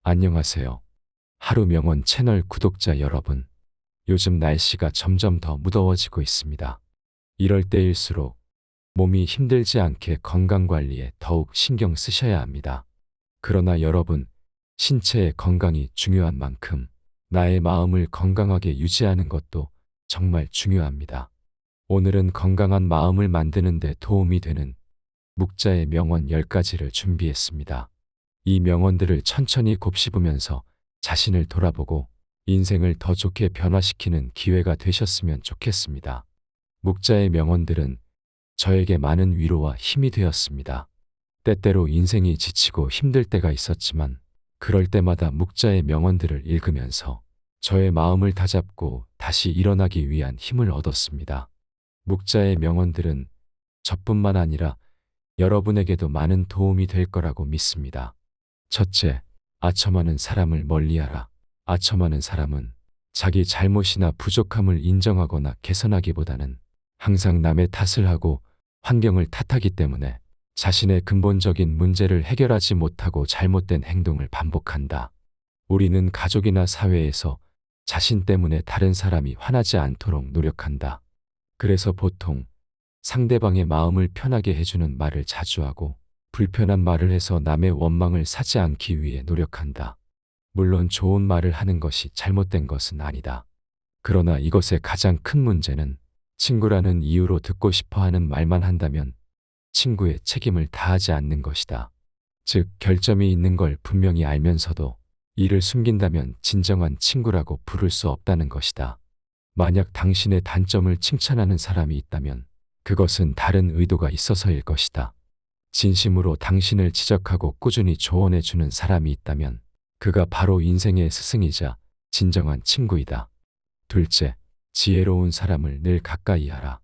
안녕하세요. 하루 명언 채널 구독자 여러분. 요즘 날씨가 점점 더 무더워지고 있습니다. 이럴 때일수록 몸이 힘들지 않게 건강 관리에 더욱 신경 쓰셔야 합니다. 그러나 여러분, 신체의 건강이 중요한 만큼 나의 마음을 건강하게 유지하는 것도 정말 중요합니다. 오늘은 건강한 마음을 만드는 데 도움이 되는 묵자의 명언 10가지를 준비했습니다. 이 명언들을 천천히 곱씹으면서 자신을 돌아보고 인생을 더 좋게 변화시키는 기회가 되셨으면 좋겠습니다. 묵자의 명언들은 저에게 많은 위로와 힘이 되었습니다. 때때로 인생이 지치고 힘들 때가 있었지만 그럴 때마다 묵자의 명언들을 읽으면서 저의 마음을 다잡고 다시 일어나기 위한 힘을 얻었습니다. 묵자의 명언들은 저뿐만 아니라 여러분에게도 많은 도움이 될 거라고 믿습니다. 첫째, 아첨하는 사람을 멀리하라. 아첨하는 사람은 자기 잘못이나 부족함을 인정하거나 개선하기보다는 항상 남의 탓을 하고 환경을 탓하기 때문에 자신의 근본적인 문제를 해결하지 못하고 잘못된 행동을 반복한다. 우리는 가족이나 사회에서 자신 때문에 다른 사람이 화나지 않도록 노력한다. 그래서 보통 상대방의 마음을 편하게 해주는 말을 자주 하고 불편한 말을 해서 남의 원망을 사지 않기 위해 노력한다. 물론 좋은 말을 하는 것이 잘못된 것은 아니다. 그러나 이것의 가장 큰 문제는 친구라는 이유로 듣고 싶어 하는 말만 한다면 친구의 책임을 다하지 않는 것이다. 즉, 결점이 있는 걸 분명히 알면서도 이를 숨긴다면 진정한 친구라고 부를 수 없다는 것이다. 만약 당신의 단점을 칭찬하는 사람이 있다면 그것은 다른 의도가 있어서일 것이다. 진심으로 당신을 지적하고 꾸준히 조언해주는 사람이 있다면 그가 바로 인생의 스승이자 진정한 친구이다. 둘째, 지혜로운 사람을 늘 가까이 하라.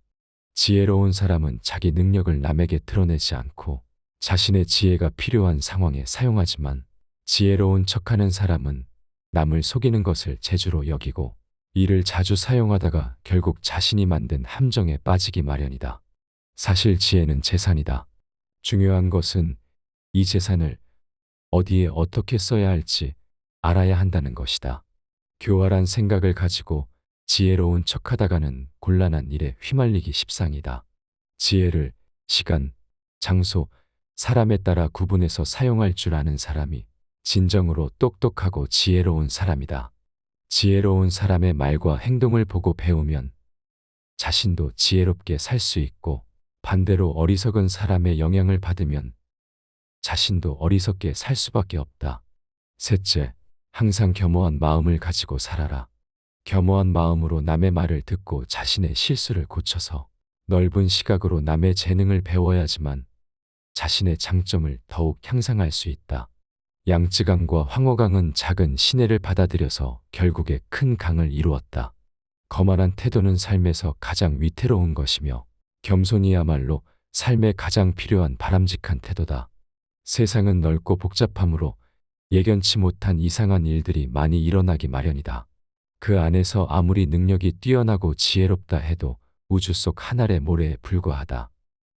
지혜로운 사람은 자기 능력을 남에게 드러내지 않고 자신의 지혜가 필요한 상황에 사용하지만 지혜로운 척하는 사람은 남을 속이는 것을 재주로 여기고 이를 자주 사용하다가 결국 자신이 만든 함정에 빠지기 마련이다. 사실 지혜는 재산이다. 중요한 것은 이 재산을 어디에 어떻게 써야 할지 알아야 한다는 것이다. 교활한 생각을 가지고 지혜로운 척하다가는 곤란한 일에 휘말리기 십상이다. 지혜를 시간, 장소, 사람에 따라 구분해서 사용할 줄 아는 사람이 진정으로 똑똑하고 지혜로운 사람이다. 지혜로운 사람의 말과 행동을 보고 배우면 자신도 지혜롭게 살 수 있고 반대로 어리석은 사람의 영향을 받으면 자신도 어리석게 살 수밖에 없다. 셋째, 항상 겸허한 마음을 가지고 살아라. 겸허한 마음으로 남의 말을 듣고 자신의 실수를 고쳐서 넓은 시각으로 남의 재능을 배워야지만 자신의 장점을 더욱 향상할 수 있다. 양쯔강과 황허강은 작은 시내를 받아들여서 결국에 큰 강을 이루었다. 거만한 태도는 삶에서 가장 위태로운 것이며 겸손이야말로 삶에 가장 필요한 바람직한 태도다. 세상은 넓고 복잡하므로 예견치 못한 이상한 일들이 많이 일어나기 마련이다. 그 안에서 아무리 능력이 뛰어나고 지혜롭다 해도 우주 속 한 알의 모래에 불과하다.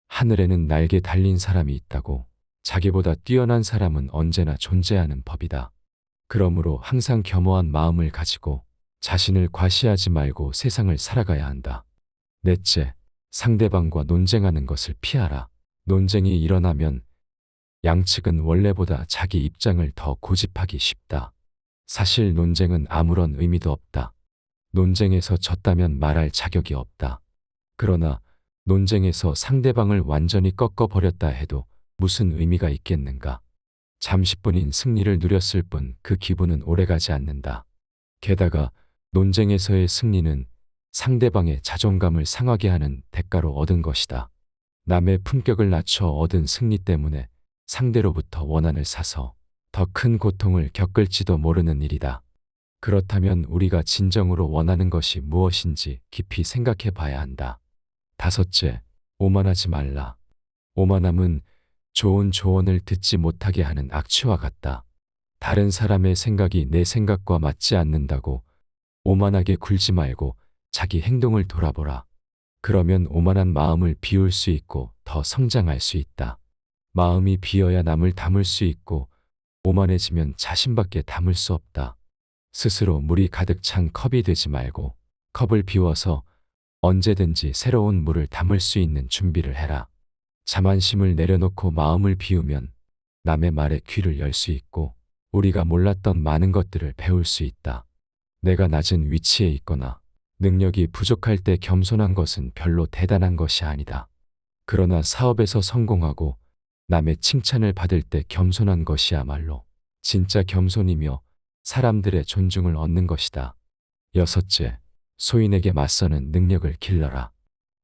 하늘에는 날개 달린 사람이 있다고 자기보다 뛰어난 사람은 언제나 존재하는 법이다. 그러므로 항상 겸허한 마음을 가지고 자신을 과시하지 말고 세상을 살아가야 한다. 넷째, 상대방과 논쟁하는 것을 피하라. 논쟁이 일어나면 양측은 원래보다 자기 입장을 더 고집하기 쉽다. 사실 논쟁은 아무런 의미도 없다. 논쟁에서 졌다면 말할 자격이 없다. 그러나 논쟁에서 상대방을 완전히 꺾어버렸다 해도 무슨 의미가 있겠는가? 잠시뿐인 승리를 누렸을 뿐 그 기분은 오래가지 않는다. 게다가 논쟁에서의 승리는 상대방의 자존감을 상하게 하는 대가로 얻은 것이다. 남의 품격을 낮춰 얻은 승리 때문에 상대로부터 원한을 사서 더 큰 고통을 겪을지도 모르는 일이다. 그렇다면 우리가 진정으로 원하는 것이 무엇인지 깊이 생각해 봐야 한다. 다섯째, 오만하지 말라. 오만함은 좋은 조언을 듣지 못하게 하는 악취와 같다. 다른 사람의 생각이 내 생각과 맞지 않는다고 오만하게 굴지 말고 자기 행동을 돌아보라. 그러면 오만한 마음을 비울 수 있고 더 성장할 수 있다. 마음이 비어야 남을 담을 수 있고 오만해지면 자신밖에 담을 수 없다. 스스로 물이 가득 찬 컵이 되지 말고 컵을 비워서 언제든지 새로운 물을 담을 수 있는 준비를 해라. 자만심을 내려놓고 마음을 비우면 남의 말에 귀를 열 수 있고 우리가 몰랐던 많은 것들을 배울 수 있다. 내가 낮은 위치에 있거나 능력이 부족할 때 겸손한 것은 별로 대단한 것이 아니다. 그러나 사업에서 성공하고 남의 칭찬을 받을 때 겸손한 것이야말로 진짜 겸손이며 사람들의 존중을 얻는 것이다. 여섯째, 소인에게 맞서는 능력을 길러라.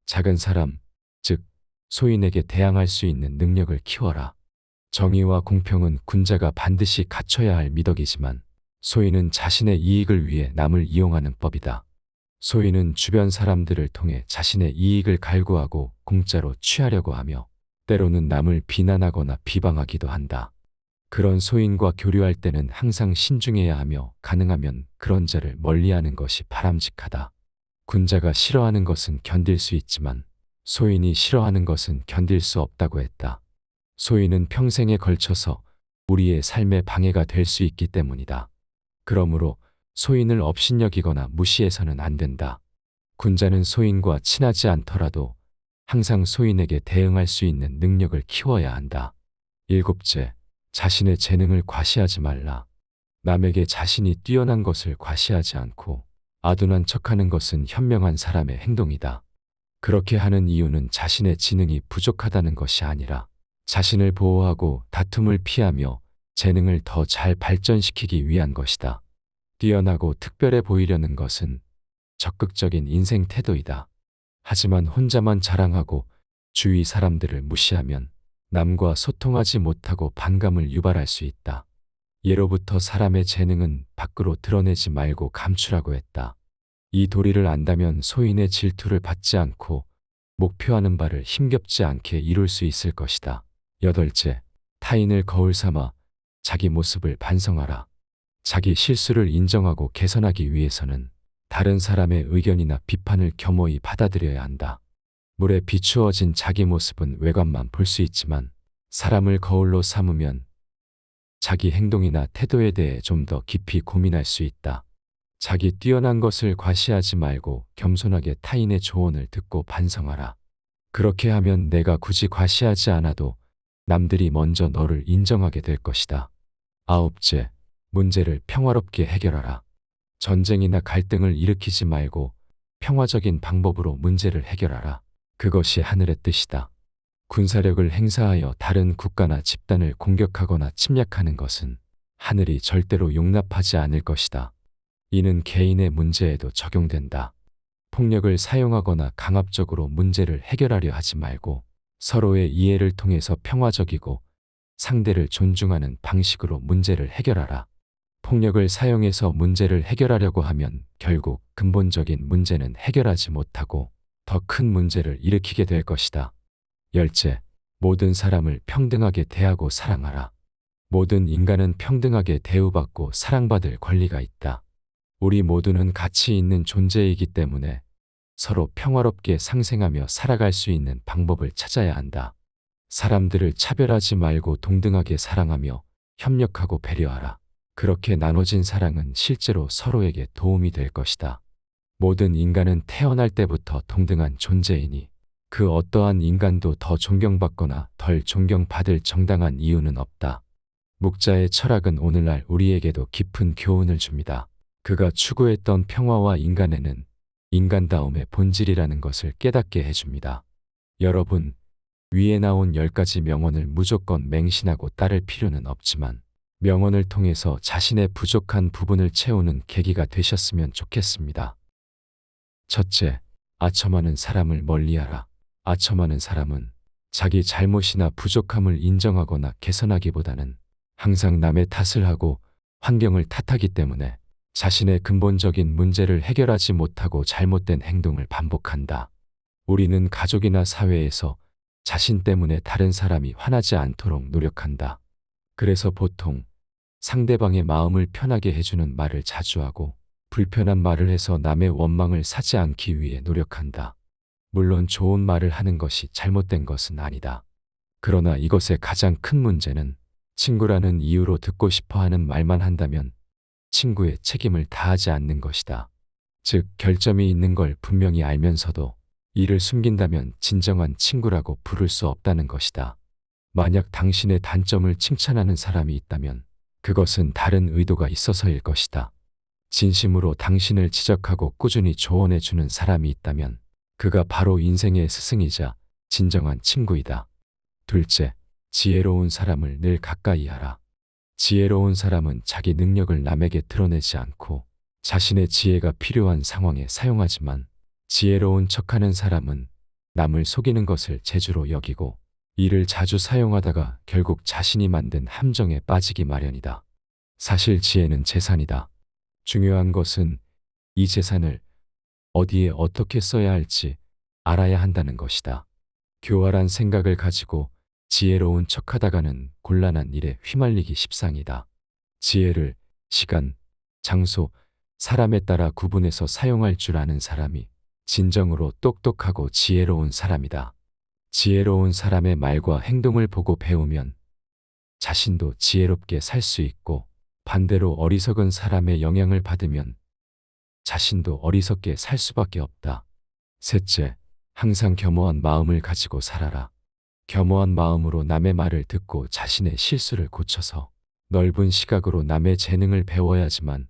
작은 사람, 즉 소인에게 대항할 수 있는 능력을 키워라. 정의와 공평은 군자가 반드시 갖춰야 할 미덕이지만 소인은 자신의 이익을 위해 남을 이용하는 법이다. 소인은 주변 사람들을 통해 자신의 이익을 갈구하고 공짜로 취하려고 하며 때로는 남을 비난하거나 비방하기도 한다. 그런 소인과 교류할 때는 항상 신중해야 하며 가능하면 그런 자를 멀리하는 것이 바람직하다. 군자가 싫어하는 것은 견딜 수 있지만 소인이 싫어하는 것은 견딜 수 없다고 했다. 소인은 평생에 걸쳐서 우리의 삶에 방해가 될 수 있기 때문이다. 그러므로 소인을 업신여기거나 무시해서는 안 된다. 군자는 소인과 친하지 않더라도 항상 소인에게 대응할 수 있는 능력을 키워야 한다. 일곱째, 자신의 재능을 과시하지 말라. 남에게 자신이 뛰어난 것을 과시하지 않고 아둔한 척하는 것은 현명한 사람의 행동이다. 그렇게 하는 이유는 자신의 지능이 부족하다는 것이 아니라 자신을 보호하고 다툼을 피하며 재능을 더 잘 발전시키기 위한 것이다. 뛰어나고 특별해 보이려는 것은 적극적인 인생 태도이다. 하지만 혼자만 자랑하고 주위 사람들을 무시하면 남과 소통하지 못하고 반감을 유발할 수 있다. 예로부터 사람의 재능은 밖으로 드러내지 말고 감추라고 했다. 이 도리를 안다면 소인의 질투를 받지 않고 목표하는 바를 힘겹지 않게 이룰 수 있을 것이다. 여덟째, 타인을 거울 삼아 자기 모습을 반성하라. 자기 실수를 인정하고 개선하기 위해서는 다른 사람의 의견이나 비판을 겸허히 받아들여야 한다. 물에 비추어진 자기 모습은 외관만 볼 수 있지만 사람을 거울로 삼으면 자기 행동이나 태도에 대해 좀 더 깊이 고민할 수 있다. 자기 뛰어난 것을 과시하지 말고 겸손하게 타인의 조언을 듣고 반성하라. 그렇게 하면 내가 굳이 과시하지 않아도 남들이 먼저 너를 인정하게 될 것이다. 아홉째, 문제를 평화롭게 해결하라. 전쟁이나 갈등을 일으키지 말고 평화적인 방법으로 문제를 해결하라. 그것이 하늘의 뜻이다. 군사력을 행사하여 다른 국가나 집단을 공격하거나 침략하는 것은 하늘이 절대로 용납하지 않을 것이다. 이는 개인의 문제에도 적용된다. 폭력을 사용하거나 강압적으로 문제를 해결하려 하지 말고 서로의 이해를 통해서 평화적이고 상대를 존중하는 방식으로 문제를 해결하라. 폭력을 사용해서 문제를 해결하려고 하면 결국 근본적인 문제는 해결하지 못하고 더 큰 문제를 일으키게 될 것이다. 열째, 모든 사람을 평등하게 대하고 사랑하라. 모든 인간은 평등하게 대우받고 사랑받을 권리가 있다. 우리 모두는 가치 있는 존재이기 때문에 서로 평화롭게 상생하며 살아갈 수 있는 방법을 찾아야 한다. 사람들을 차별하지 말고 동등하게 사랑하며 협력하고 배려하라. 그렇게 나눠진 사랑은 실제로 서로에게 도움이 될 것이다. 모든 인간은 태어날 때부터 동등한 존재이니 그 어떠한 인간도 더 존경받거나 덜 존경받을 정당한 이유는 없다. 묵자의 철학은 오늘날 우리에게도 깊은 교훈을 줍니다. 그가 추구했던 평화와 인간에는 인간다움의 본질이라는 것을 깨닫게 해줍니다. 여러분, 위에 나온 10가지 명언을 무조건 맹신하고 따를 필요는 없지만 명언을 통해서 자신의 부족한 부분을 채우는 계기가 되셨으면 좋겠습니다. 첫째, 아첨하는 사람을 멀리하라. 아첨하는 사람은 자기 잘못이나 부족함을 인정하거나 개선하기보다는 항상 남의 탓을 하고 환경을 탓하기 때문에 자신의 근본적인 문제를 해결하지 못하고 잘못된 행동을 반복한다. 우리는 가족이나 사회에서 자신 때문에 다른 사람이 화나지 않도록 노력한다. 그래서 보통 상대방의 마음을 편하게 해주는 말을 자주 하고 불편한 말을 해서 남의 원망을 사지 않기 위해 노력한다. 물론 좋은 말을 하는 것이 잘못된 것은 아니다. 그러나 이것의 가장 큰 문제는 친구라는 이유로 듣고 싶어 하는 말만 한다면 친구의 책임을 다하지 않는 것이다. 즉, 결점이 있는 걸 분명히 알면서도 이를 숨긴다면 진정한 친구라고 부를 수 없다는 것이다. 만약 당신의 단점을 칭찬하는 사람이 있다면 그것은 다른 의도가 있어서일 것이다. 진심으로 당신을 지적하고 꾸준히 조언해 주는 사람이 있다면 그가 바로 인생의 스승이자 진정한 친구이다. 둘째, 지혜로운 사람을 늘 가까이 하라. 지혜로운 사람은 자기 능력을 남에게 드러내지 않고 자신의 지혜가 필요한 상황에 사용하지만, 지혜로운 척하는 사람은 남을 속이는 것을 재주로 여기고 이를 자주 사용하다가 결국 자신이 만든 함정에 빠지기 마련이다. 사실 지혜는 재산이다. 중요한 것은 이 재산을 어디에 어떻게 써야 할지 알아야 한다는 것이다. 교활한 생각을 가지고 지혜로운 척하다가는 곤란한 일에 휘말리기 십상이다. 지혜를 시간, 장소, 사람에 따라 구분해서 사용할 줄 아는 사람이 진정으로 똑똑하고 지혜로운 사람이다. 지혜로운 사람의 말과 행동을 보고 배우면 자신도 지혜롭게 살 수 있고, 반대로 어리석은 사람의 영향을 받으면 자신도 어리석게 살 수밖에 없다. 셋째, 항상 겸허한 마음을 가지고 살아라. 겸허한 마음으로 남의 말을 듣고 자신의 실수를 고쳐서 넓은 시각으로 남의 재능을 배워야지만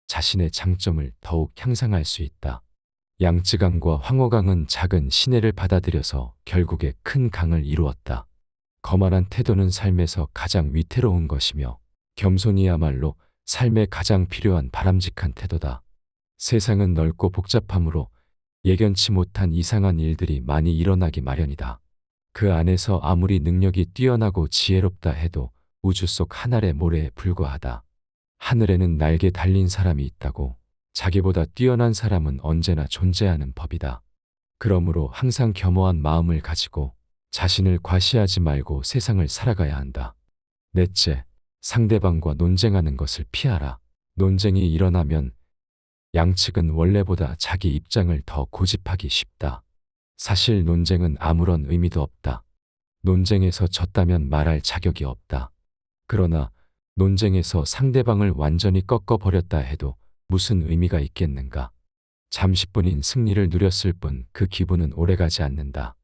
자신의 장점을 더욱 향상할 수 있다. 양쯔강과 황호강은 작은 시내를 받아들여서 결국에 큰 강을 이루었다. 거만한 태도는 삶에서 가장 위태로운 것이며 겸손이야말로 삶에 가장 필요한 바람직한 태도다. 세상은 넓고 복잡하므로 예견치 못한 이상한 일들이 많이 일어나기 마련이다. 그 안에서 아무리 능력이 뛰어나고 지혜롭다 해도 우주 속 한 알의 모래에 불과하다. 하늘에는 날개 달린 사람이 있다고 자기보다 뛰어난 사람은 언제나 존재하는 법이다. 그러므로 항상 겸허한 마음을 가지고 자신을 과시하지 말고 세상을 살아가야 한다. 넷째, 상대방과 논쟁하는 것을 피하라. 논쟁이 일어나면 양측은 원래보다 자기 입장을 더 고집하기 쉽다. 사실 논쟁은 아무런 의미도 없다. 논쟁에서 졌다면 말할 자격이 없다. 그러나 논쟁에서 상대방을 완전히 꺾어버렸다 해도 무슨 의미가 있겠는가? 잠시뿐인 승리를 누렸을 뿐 그 기분은 오래가지 않는다.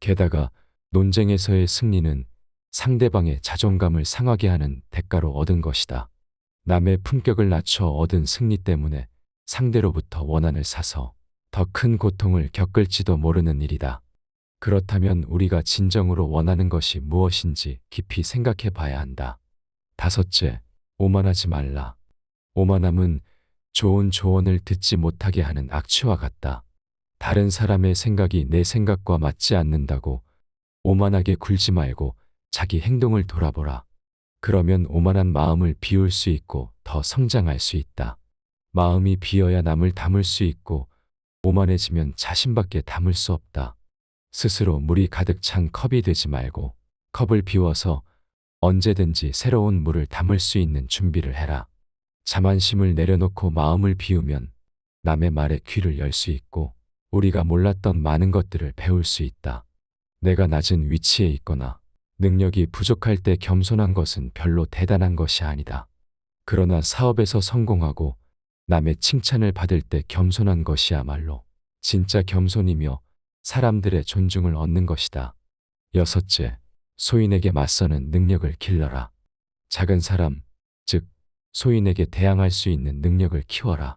게다가 논쟁에서의 승리는 상대방의 자존감을 상하게 하는 대가로 얻은 것이다. 남의 품격을 낮춰 얻은 승리 때문에 상대로부터 원한을 사서 더 큰 고통을 겪을지도 모르는 일이다. 그렇다면 우리가 진정으로 원하는 것이 무엇인지 깊이 생각해 봐야 한다. 다섯째, 오만하지 말라. 오만함은 좋은 조언을 듣지 못하게 하는 악취와 같다. 다른 사람의 생각이 내 생각과 맞지 않는다고 오만하게 굴지 말고 자기 행동을 돌아보라. 그러면 오만한 마음을 비울 수 있고 더 성장할 수 있다. 마음이 비어야 남을 담을 수 있고 오만해지면 자신밖에 담을 수 없다. 스스로 물이 가득 찬 컵이 되지 말고 컵을 비워서 언제든지 새로운 물을 담을 수 있는 준비를 해라. 자만심을 내려놓고 마음을 비우면 남의 말에 귀를 열 수 있고 우리가 몰랐던 많은 것들을 배울 수 있다. 내가 낮은 위치에 있거나 능력이 부족할 때 겸손한 것은 별로 대단한 것이 아니다. 그러나 사업에서 성공하고 남의 칭찬을 받을 때 겸손한 것이야말로 진짜 겸손이며 사람들의 존중을 얻는 것이다. 여섯째, 소인에게 맞서는 능력을 길러라. 작은 사람, 즉 소인에게 대항할 수 있는 능력을 키워라.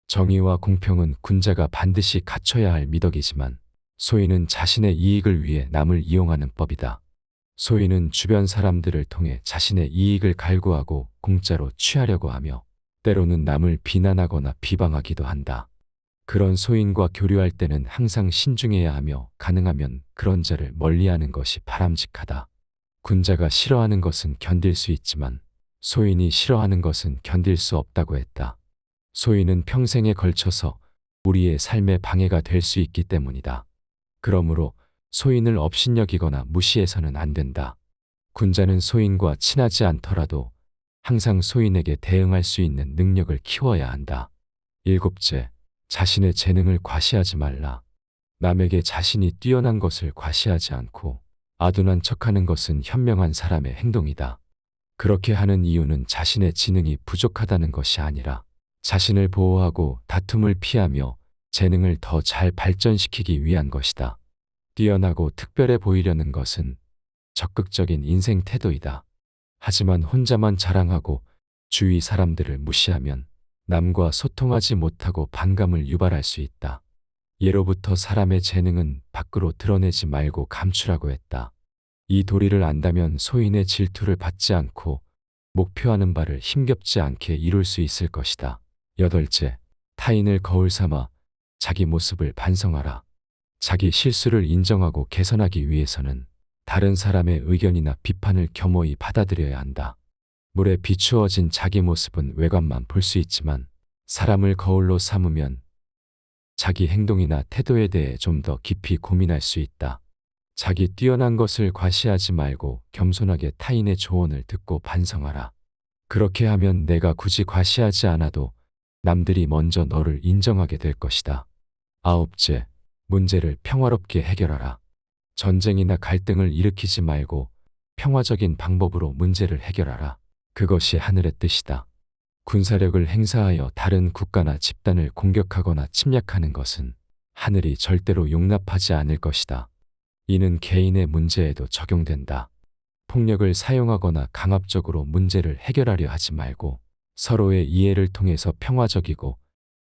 정의와 공평은 군자가 반드시 갖춰야 할 미덕이지만 소인은 자신의 이익을 위해 남을 이용하는 법이다. 소인은 주변 사람들을 통해 자신의 이익을 갈구하고 공짜로 취하려고 하며 때로는 남을 비난하거나 비방하기도 한다. 그런 소인과 교류할 때는 항상 신중해야 하며 가능하면 그런 자를 멀리하는 것이 바람직하다. 군자가 싫어하는 것은 견딜 수 있지만 소인이 싫어하는 것은 견딜 수 없다고 했다. 소인은 평생에 걸쳐서 우리의 삶에 방해가 될 수 있기 때문이다. 그러므로 소인을 업신여기거나 무시해서는 안 된다. 군자는 소인과 친하지 않더라도 항상 소인에게 대응할 수 있는 능력을 키워야 한다. 일곱째, 자신의 재능을 과시하지 말라. 남에게 자신이 뛰어난 것을 과시하지 않고 아둔한 척하는 것은 현명한 사람의 행동이다. 그렇게 하는 이유는 자신의 지능이 부족하다는 것이 아니라 자신을 보호하고 다툼을 피하며 재능을 더 잘 발전시키기 위한 것이다. 뛰어나고 특별해 보이려는 것은 적극적인 인생 태도이다. 하지만 혼자만 자랑하고 주위 사람들을 무시하면 남과 소통하지 못하고 반감을 유발할 수 있다. 예로부터 사람의 재능은 밖으로 드러내지 말고 감추라고 했다. 이 도리를 안다면 소인의 질투를 받지 않고 목표하는 바를 힘겹지 않게 이룰 수 있을 것이다. 여덟째, 타인을 거울 삼아 자기 모습을 반성하라. 자기 실수를 인정하고 개선하기 위해서는 다른 사람의 의견이나 비판을 겸허히 받아들여야 한다. 물에 비추어진 자기 모습은 외관만 볼 수 있지만 사람을 거울로 삼으면 자기 행동이나 태도에 대해 좀 더 깊이 고민할 수 있다. 자기 뛰어난 것을 과시하지 말고 겸손하게 타인의 조언을 듣고 반성하라. 그렇게 하면 내가 굳이 과시하지 않아도 남들이 먼저 너를 인정하게 될 것이다. 아홉째, 문제를 평화롭게 해결하라. 전쟁이나 갈등을 일으키지 말고 평화적인 방법으로 문제를 해결하라. 그것이 하늘의 뜻이다. 군사력을 행사하여 다른 국가나 집단을 공격하거나 침략하는 것은 하늘이 절대로 용납하지 않을 것이다. 이는 개인의 문제에도 적용된다. 폭력을 사용하거나 강압적으로 문제를 해결하려 하지 말고 서로의 이해를 통해서 평화적이고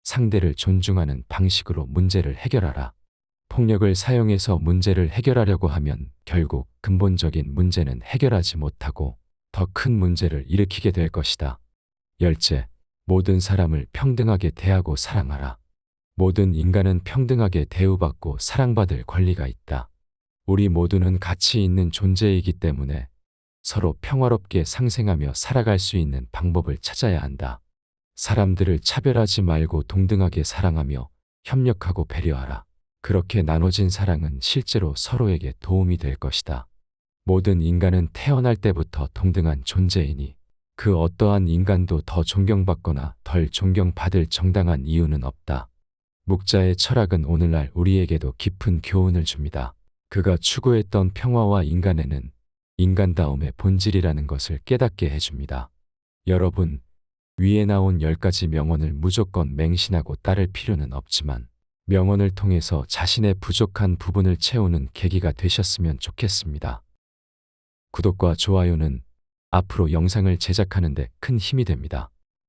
상대를 존중하는 방식으로 문제를 해결하라. 폭력을 사용해서 문제를 해결하려고 하면 결국 근본적인 문제는 해결하지 못하고 더 큰 문제를 일으키게 될 것이다. 열째, 모든 사람을 평등하게 대하고 사랑하라. 모든 인간은 평등하게 대우받고 사랑받을 권리가 있다. 우리 모두는 가치 있는 존재이기 때문에 서로 평화롭게 상생하며 살아갈 수 있는 방법을 찾아야 한다. 사람들을 차별하지 말고 동등하게 사랑하며 협력하고 배려하라. 그렇게 나눠진 사랑은 실제로 서로에게 도움이 될 것이다. 모든 인간은 태어날 때부터 동등한 존재이니 그 어떠한 인간도 더 존경받거나 덜 존경받을 정당한 이유는 없다. 묵자의 철학은 오늘날 우리에게도 깊은 교훈을 줍니다. 그가 추구했던 평화와 인간에는 인간다움의 본질이라는 것을 깨닫게 해줍니다. 여러분, 위에 나온 10가지 명언을 무조건 맹신하고 따를 필요는 없지만 명언을 통해서 자신의 부족한 부분을 채우는 계기가 되셨으면 좋겠습니다. 구독과 좋아요는 앞으로 영상을 제작하는 데 큰 힘이 됩니다.